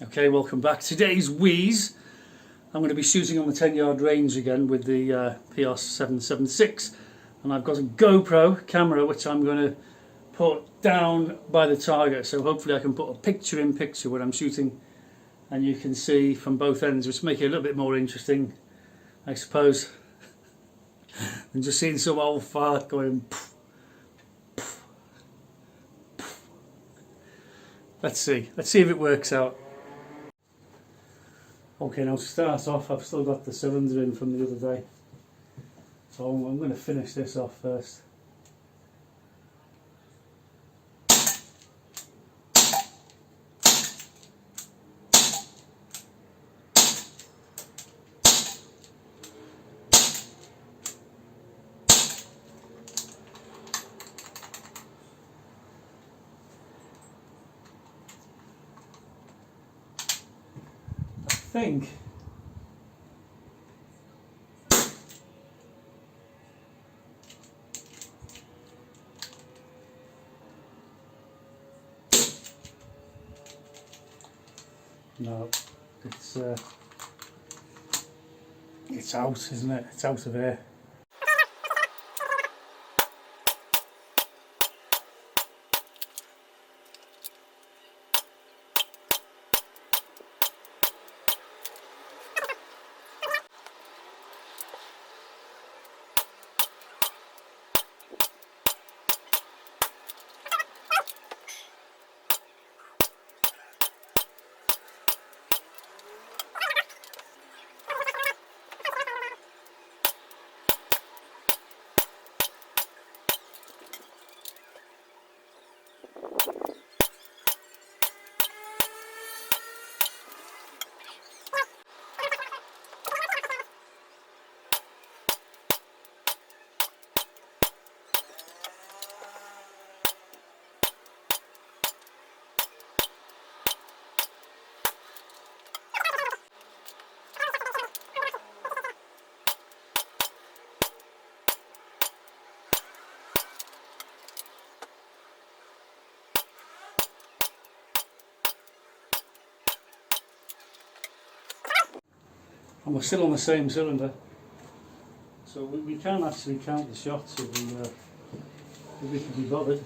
Okay, welcome back. Today's wheeze, I'm going to be shooting on the 10-yard range again with the PR 776, and I've got a GoPro camera which I'm going to put down by the target, so hopefully I can put a picture-in-picture when I'm shooting and you can see from both ends, which make it a little bit more interesting, I suppose, than just seeing some old fart going poof, poof, poof. Let's see if it works out. Okay, now to start off, I've still got the cylinder in from the other day, so I'm going to finish this off first. I think no, it's out, isn't it? It's out of here. And we're still on the same cylinder, so we can actually count the shots if we can be bothered.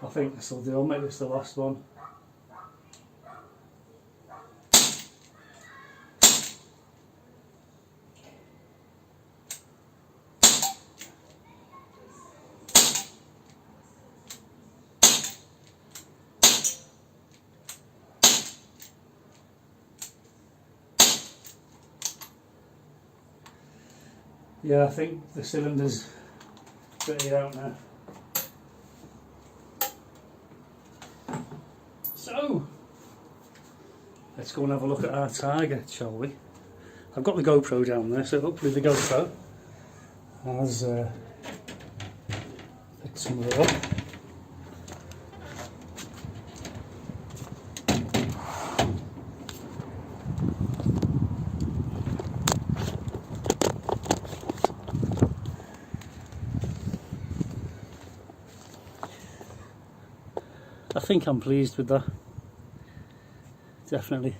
I think this will do. I'll make this the last one. Yeah, I think the cylinder's pretty out now. So, let's go and have a look at our target, shall we? I've got the GoPro down there, so hopefully the GoPro has picked some of it up. I think I'm pleased with that. Definitely.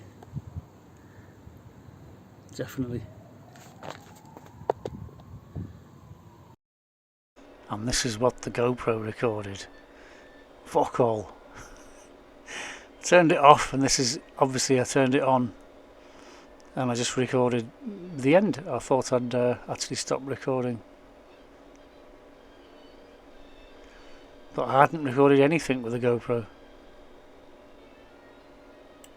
And this is what the GoPro recorded. Fuck all. Turned it off, and this is obviously I turned it on and I just recorded the end. I thought I'd actually stopped recording, but I hadn't recorded anything with the GoPro.